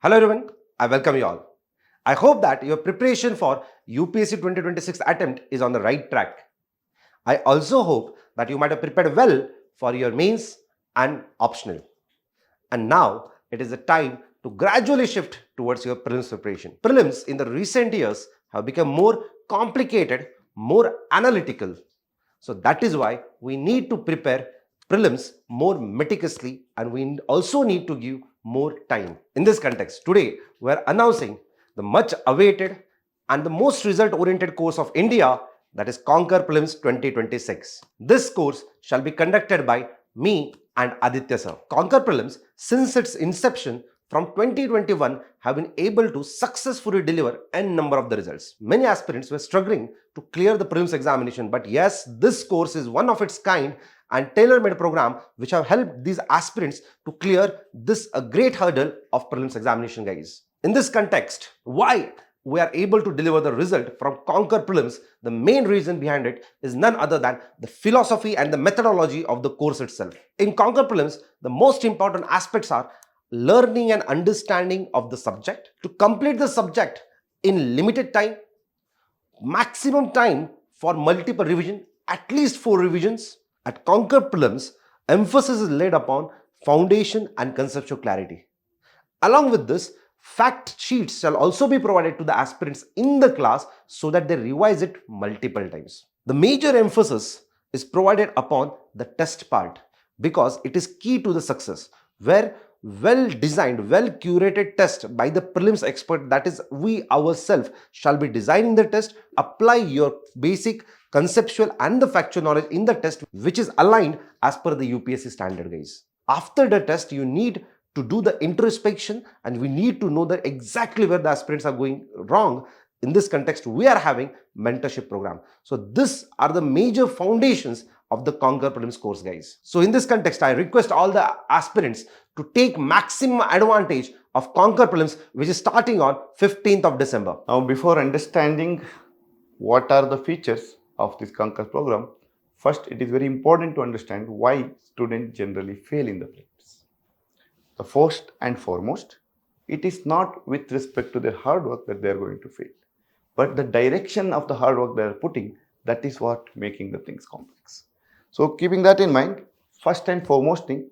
Hello everyone, I welcome you all. I hope that your preparation for UPSC 2026 attempt is on the right track. I also hope that you might have prepared well for your mains and optional. And now it is the time to gradually shift towards your prelims preparation. Prelims in the recent years have become more complicated, more analytical. So that is why we need to prepare prelims more meticulously and we also need to give more time. In this context, today we are announcing the much awaited and the most result oriented course of India, that is Conquer Prelims 2026. This course shall be conducted by me and Aditya Sir. Conquer Prelims, since its inception from 2021, have been able to successfully deliver n number of the results. Many aspirants were struggling to clear the prelims examination, but yes, this course is one of its kind and tailor-made program which have helped these aspirants to clear this a great hurdle of prelims examination, guys. In this context, why we are able to deliver the result from Conquer Prelims, the main reason behind it is none other than the philosophy and the methodology of the course itself. In Conquer Prelims, the most important aspects are learning and understanding of the subject, to complete the subject in limited time, maximum time for multiple revision, at least 4 revisions. At Conquer Prelims, emphasis is laid upon foundation and conceptual clarity. Along with this, fact sheets shall also be provided to the aspirants in the class so that they revise it multiple times. The major emphasis is provided upon the test part because it is key to the success, where well designed, well curated test by the prelims expert, that is we ourselves, shall be designing the test, apply your basic conceptual and the factual knowledge in the test which is aligned as per the UPSC standard, guys. After the test, you need to do the introspection and we need to know that exactly where the aspirants are going wrong. In this context, we are having mentorship program. So these are the major foundations of the Conquer Prelims course, guys. So in this context, I request all the aspirants to take maximum advantage of Conquer Prelims, which is starting on 15th of December. Now, before understanding what are the features of this Conquer program, first it is very important to understand why students generally fail in the prelims. The first and foremost, it is not with respect to their hard work that they are going to fail, but the direction of the hard work they are putting, that is what making the things complex. So keeping that in mind, first and foremost thing,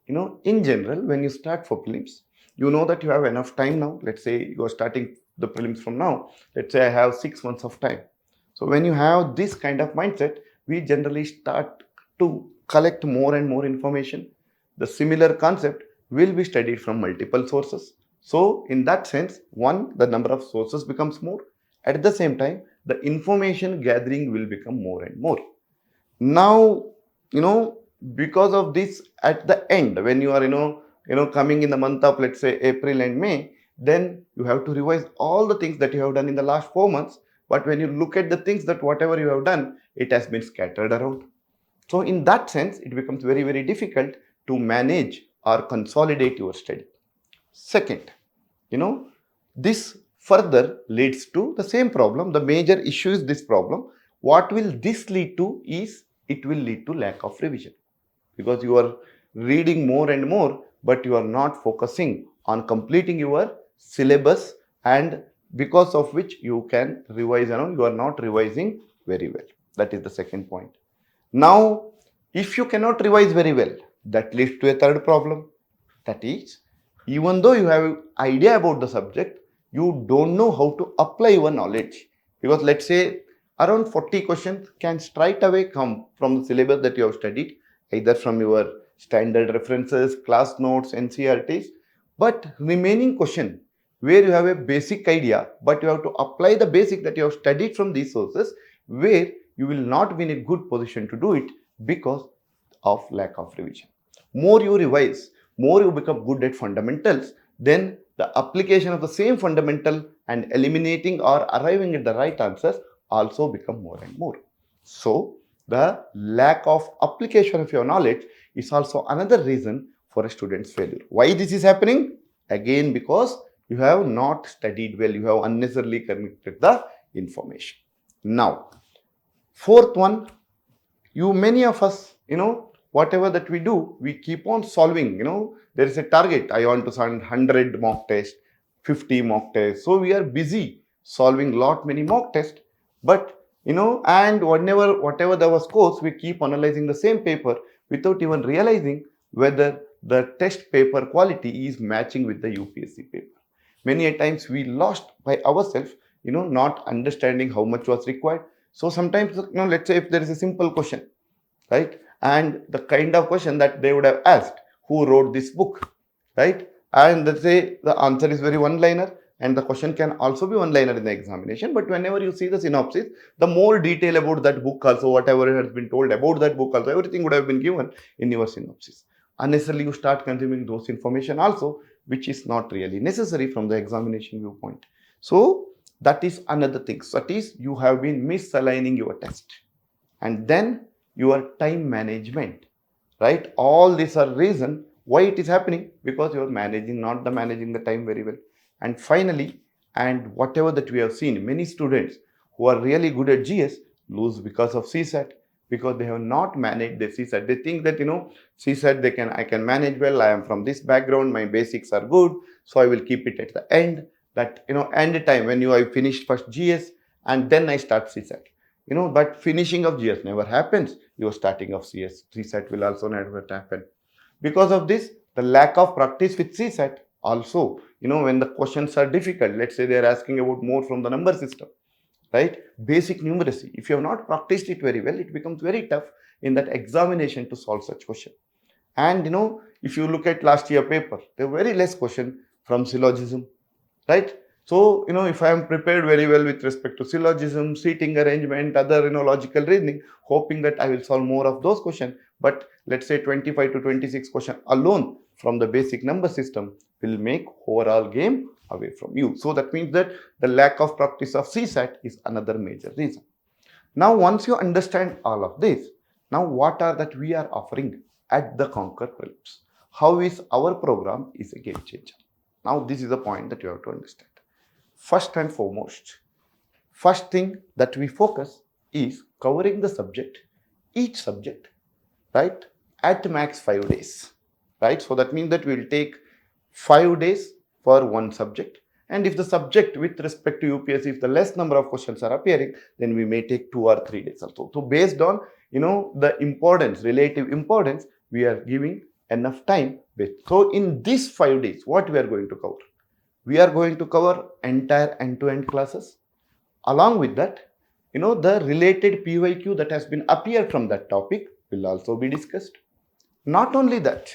in general, when you start for prelims, you know that you have enough time now. Let's say you are starting the prelims from now. Let's say I have 6 months of time. So when you have this kind of mindset, we generally start to collect more and more information. The similar concept will be studied from multiple sources. So in that sense, one, the number of sources becomes more. At the same time, the information gathering will become more and more. Now, because of this, at the end, when you are, coming in the month of, let's say, April and May, then you have to revise all the things that you have done in the last 4 months. But when you look at the things that whatever you have done, it has been scattered around. So in that sense, it becomes very, very difficult to manage or consolidate your study. Second, this further leads to the same problem. The major issue is this problem. What will this lead to is, it will lead to lack of revision, because you are reading more and more, but you are not focusing on completing your syllabus, and because of which you can revise, you are not revising very well. That is the second point. Now, if you cannot revise very well, that leads to a third problem. That is, even though you have idea about the subject, you don't know how to apply your knowledge. Because let's say around 40 questions can straight away come from the syllabus that you have studied, either from your standard references, class notes, NCERTs, but remaining question where you have a basic idea, but you have to apply the basic that you have studied from these sources, where you will not be in a good position to do it because of lack of revision. More you revise, more you become good at fundamentals, then the application of the same fundamental and eliminating or arriving at the right answers also become more and more. So the lack of application of your knowledge is also another reason for a student's failure. Why this is happening? Again, because you have not studied well, you have unnecessarily connected the information. Now, fourth one, many of us, whatever that we do, we keep on solving. There is a target. I want to solve 100 mock tests, 50 mock tests. So we are busy solving lot many mock tests, but and whatever the scores, we keep analyzing the same paper without even realizing whether the test paper quality is matching with the UPSC paper. Many a times we lost by ourselves, not understanding how much was required. So sometimes, let's say if there is a simple question, right? And the kind of question that they would have asked, who wrote this book, right? And let's say the answer is very one-liner, and the question can also be one-liner in the examination. But whenever you see the synopsis, the more detail about that book also, whatever has been told about that book also, everything would have been given in your synopsis. Unnecessarily, you start consuming those information also, which is not really necessary from the examination viewpoint. So that is another thing. So that is, you have been misaligning your test. And then your time management, right? All these are reason why it is happening, because you are managing the time very well. And finally, and whatever that we have seen, many students who are really good at GS lose because of CSAT, because they have not managed their CSAT. They think that CSAT I can manage well. I am from this background, my basics are good, so I will keep it at the end. That end time when I finished first GS and then I start CSAT. But finishing of GS never happens. Your starting of CSAT will also never happen. Because of this, the lack of practice with CSAT also, when the questions are difficult, let's say they are asking about more from the number system, right? Basic numeracy. If you have not practiced it very well, it becomes very tough in that examination to solve such question. And if you look at last year paper, there were very less question from syllogism, right? So, if I am prepared very well with respect to syllogism, seating arrangement, other, logical reasoning, hoping that I will solve more of those questions. But let's say 25 to 26 question alone from the basic number system will make overall game away from you. So that means that the lack of practice of CSAT is another major reason. Now, once you understand all of this, now what are that we are offering at the Conquer Prelims? How is our program is a game changer? Now, this is the point that you have to understand. First and foremost, first thing that we focus is covering the subject, each subject, right, at max 5 days, right? So that means that we will take 5 days for one subject. And if the subject with respect to UPSC, if the less number of questions are appearing, then we may take 2 or 3 days also. So based on, the importance, relative importance, we are giving enough time. So in these 5 days, what we are going to cover? We are going to cover entire end-to-end classes. Along with that, the related PYQ that has been appeared from that topic will also be discussed. Not only that,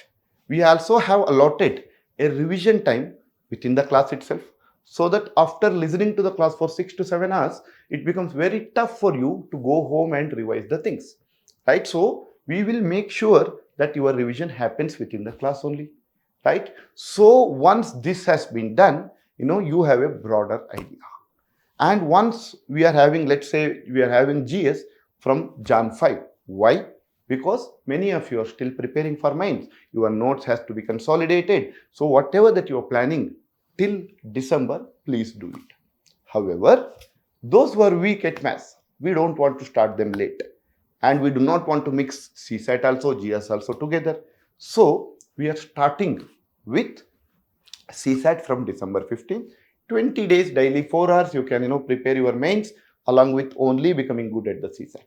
we also have allotted a revision time within the class itself, so that after listening to the class for 6 to 7 hours, it becomes very tough for you to go home and revise the things, right? So we will make sure that your revision happens within the class only, right? So once this has been done, you have a broader idea. And once we are having, let's say we are having GS from Jan 5. Why? Because many of you are still preparing for mains. Your notes has to be consolidated. So whatever that you are planning till December, please do it. However, those who are weak at maths, we don't want to start them late. And we do not want to mix CSAT also, GS also together. So we are starting with CSAT from December 15. 20 days daily, 4 hours, you can, prepare your mains along with only becoming good at the CSAT.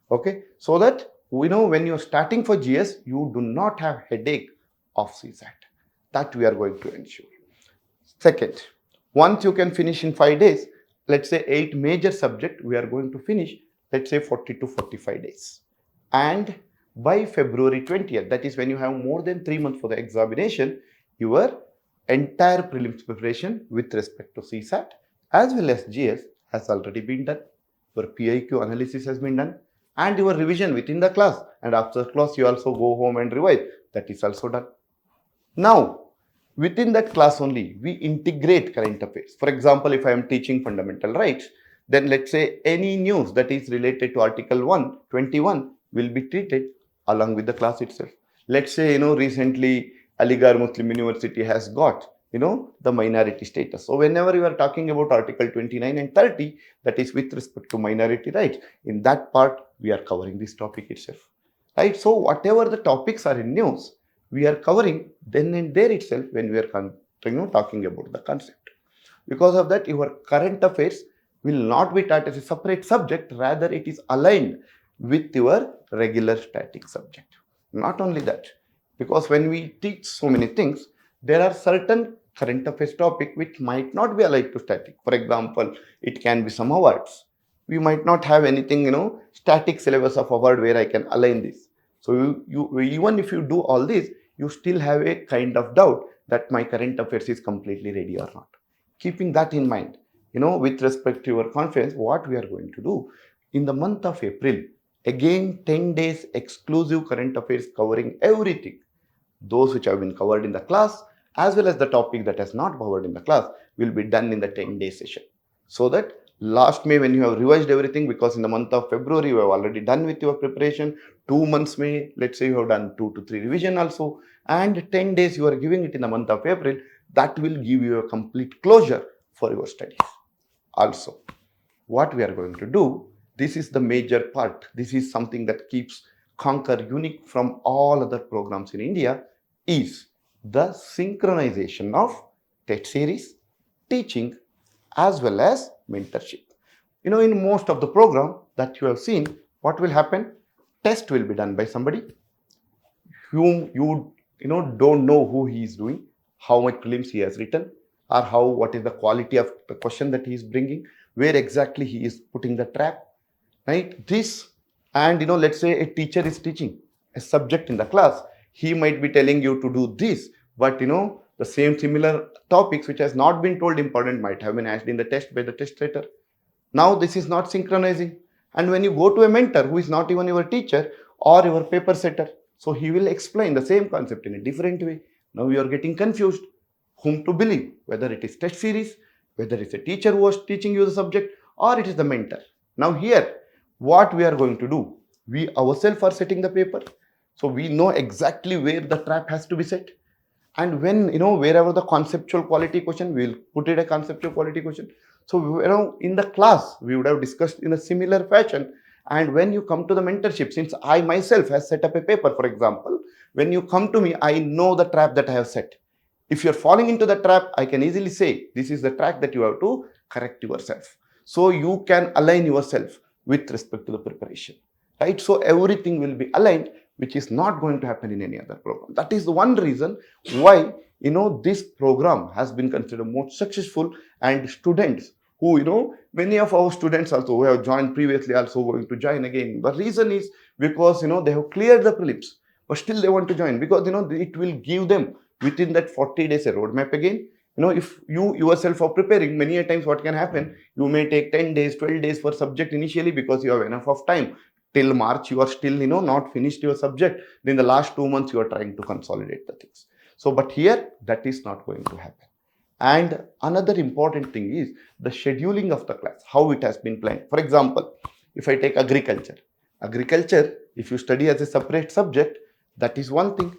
Okay, so that when you're starting for GS, you do not have headache of CSAT. That we are going to ensure. Second, once you can finish in 5 days, let's say 8 major subject, we are going to finish, let's say 40 to 45 days. And by February 20th, that is when you have more than 3 months for the examination, your entire prelims preparation with respect to CSAT as well as GS has already been done. Your PIQ analysis has been done, and your revision within the class, and after class you also go home and revise. That is also done. Now, within that class only, we integrate current affairs. For example, if I am teaching fundamental rights, then let's say any news that is related to Article 121 will be treated along with the class itself. Let's say, recently Aligarh Muslim University has got, the minority status. So whenever you are talking about Article 29 and 30, that is with respect to minority rights, in that part, we are covering this topic itself, right? So whatever the topics are in news, we are covering then and there itself when we are talking about the concept. Because of that, your current affairs will not be taught as a separate subject, rather it is aligned with your regular static subject. Not only that, because when we teach so many things, there are certain current affairs topic which might not be aligned to static. For example, it can be some awards. We might not have anything, static syllabus of award where I can align this. So even if you do all this, you still have a kind of doubt that my current affairs is completely ready or not. Keeping that in mind, with respect to your conference, what we are going to do in the month of April, again 10 days exclusive current affairs covering everything, those which have been covered in the class as well as the topic that has not covered in the class will be done in the 10-day session. So that last May, when you have revised everything, because in the month of February you have already done with your preparation, 2 months May, let's say you have done 2 to 3 revision also, and 10 days you are giving it in the month of April, that will give you a complete closure for your studies. Also, what we are going to do, this is the major part, this is something that keeps Conquer unique from all other programs in India, is the synchronization of test series, teaching, as well as mentorship. In most of the program that you have seen, what will happen? Test will be done by somebody whom you don't know who he is doing, how much prelims he has written, or what is the quality of the question that he is bringing, where exactly he is putting the trap, right? This, and let's say a teacher is teaching a subject in the class, he might be telling you to do this, but the same similar topics which has not been told important might have been asked in the test by the test writer. Now this is not synchronizing. And when you go to a mentor who is not even your teacher or your paper setter, so he will explain the same concept in a different way. Now you are getting confused whom to believe, whether it is test series, whether it's a teacher who was teaching you the subject, or it is the mentor. Now here, what we are going to do, we ourselves are setting the paper, so we know exactly where the trap has to be set. And when wherever the conceptual quality question, we will put it a conceptual quality question. So in the class we would have discussed in a similar fashion. And when you come to the mentorship, since I myself has set up a paper, for example, when you come to me, I know the trap that I have set. If you're falling into the trap, I can easily say this is the track that you have to correct yourself, so you can align yourself with respect to the preparation, right? So everything will be aligned, which is not going to happen in any other program. That is the one reason why this program has been considered most successful. And students who many of our students also who have joined previously also going to join again. The reason is because they have cleared the prelims, but still they want to join, because it will give them within that 40 days a roadmap again. If you yourself are preparing, many a times what can happen, you may take 10 days 12 days for subject initially, because you have enough of time till March, you are still not finished your subject. Then the last 2 months you are trying to consolidate the things. So but here that is not going to happen. And another important thing is the scheduling of the class, how it has been planned. For example, if I take agriculture, if you study as a separate subject, that is one thing.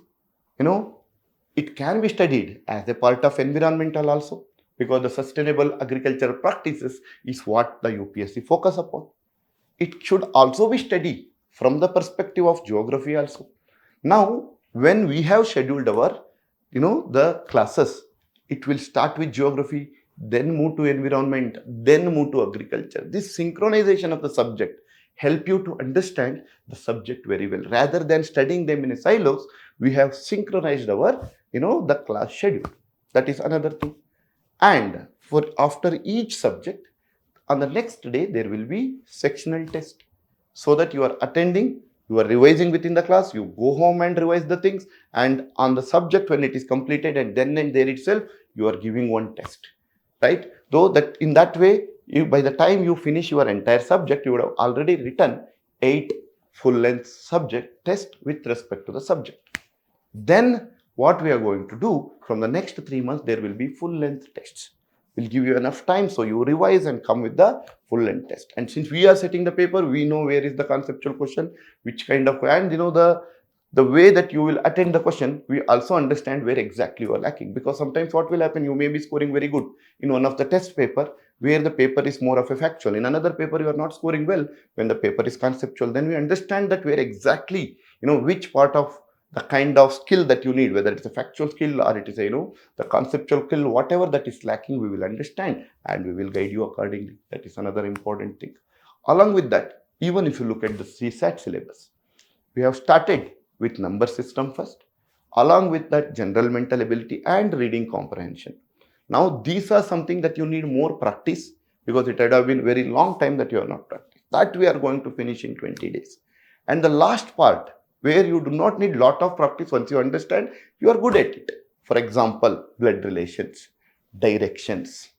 It can be studied as a part of environmental also, because the sustainable agricultural practices is what the UPSC focus upon. It should also be studied from the perspective of geography also. Now, when we have scheduled our, the classes, it will start with geography, then move to environment, then move to agriculture. This synchronization of the subject help you to understand the subject very well. Rather than studying them in a silos, we have synchronized our, the class schedule. That is another thing. And for after each subject, on the next day there will be sectional test, so that you are attending, you are revising within the class, you go home and revise the things, and on the subject when it is completed, and then and there itself you are giving one test, right? Though that in that way, by the time you finish your entire subject, you would have already written 8 full-length subject test with respect to the subject. Then what we are going to do, from the next 3 months there will be full-length tests. Will give you enough time, so you revise and come with the full-length test. And since we are setting the paper, we know where is the conceptual question, which kind of, and the way that you will attend the question, we also understand where exactly you are lacking. Because sometimes what will happen, you may be scoring very good in one of the test paper, where the paper is more of a factual. In another paper, you are not scoring well when the paper is conceptual. Then we understand that where exactly, which part of the kind of skill that you need, whether it's a factual skill or it is a, the conceptual skill, whatever that is lacking, we will understand and we will guide you accordingly. That is another important thing. Along with that, even if you look at the CSAT syllabus, we have started with number system first, along with that general mental ability and reading comprehension. Now, these are something that you need more practice, because it had have been very long time that you have not practiced. That we are going to finish in 20 days. And the last part, where you do not need lot of practice, once you understand, you are good at it. For example, blood relations, directions,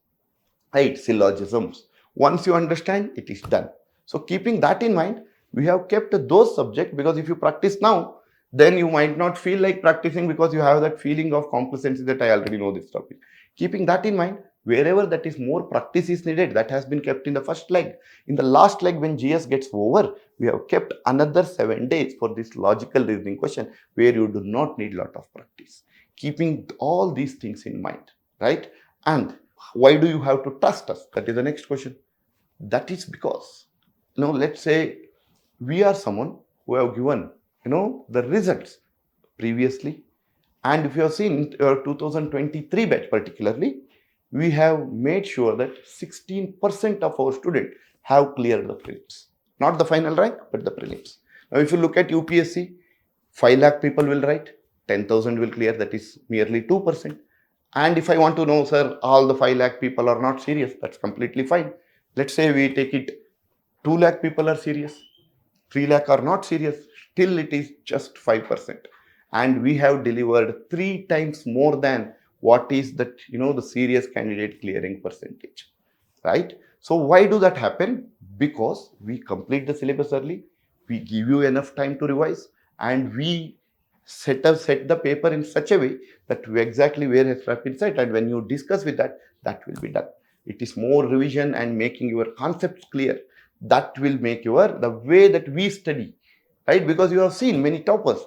right, syllogisms. Once you understand, it is done. So keeping that in mind, we have kept those subjects, because if you practice now, then you might not feel like practicing, because you have that feeling of complacency that I already know this topic. Keeping that in mind, wherever that is more practice is needed, that has been kept in the first leg. In the last leg, when GS gets over, we have kept another 7 days for this logical reasoning question, where you do not need lot of practice. Keeping all these things in mind, right? And why do you have to trust us? That is the next question. That is because, let's say we are someone who have given, the results previously. And if you have seen your 2023 batch particularly, we have made sure that 16% of our students have cleared the prelims. Not the final rank, but the prelims. Now, if you look at UPSC, 5 lakh people will write, 10,000 will clear, that is merely 2%. And if I want to know, sir, all the 5 lakh people are not serious, that's completely fine. Let's say we take it 2 lakh people are serious, 3 lakh are not serious, still it is just 5%. And we have delivered 3 times more than what is that, the serious candidate clearing percentage, right? So why do that happen? Because we complete the syllabus early, we give you enough time to revise, and we set the paper in such a way that we exactly where has rapid set, and when you discuss with that, that will be done. It is more revision and making your concepts clear. That will make the way that we study, right? Because you have seen many toppers,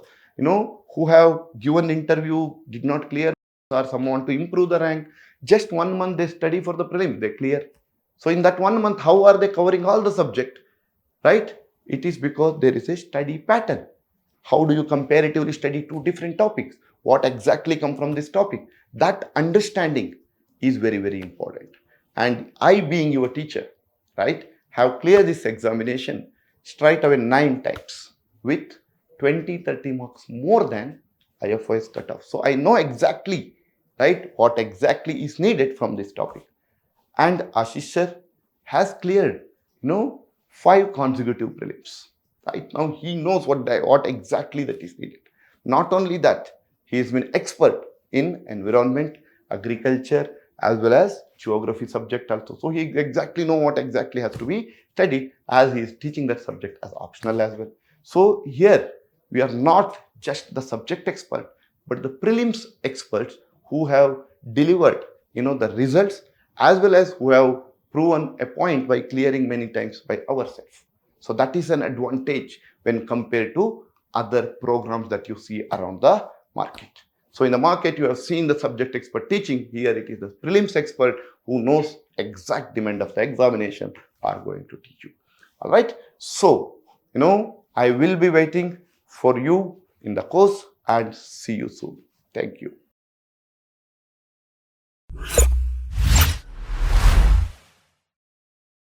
who have given interview, did not clear, or someone to improve the rank. Just 1 month they study for the prelim, they clear. So in that 1 month, how are they covering all the subject, right? It is because there is a study pattern. How do you comparatively study 2 different topics? What exactly come from this topic? That understanding is very, very important. And I, being your teacher, right, have cleared this examination straight away 9 times with 20-30 marks more than IFOS cutoff. So I know exactly, right, what exactly is needed from this topic. And Ashish Sir has cleared, 5 consecutive prelims. Right now, he knows what exactly that is needed. Not only that, he has been expert in environment, agriculture, as well as geography subject also. So he exactly know what exactly has to be studied, as he is teaching that subject as optional as well. So here, we are not just the subject expert, but the prelims experts who have delivered, the results, as well as who have proven a point by clearing many times by ourselves. So that is an advantage when compared to other programs that you see around the market. So in the market, you have seen the subject expert teaching. Here it is the prelims expert who knows exact demand of the examination are going to teach you. All right. So, I will be waiting for you in the course, and see you soon. Thank you.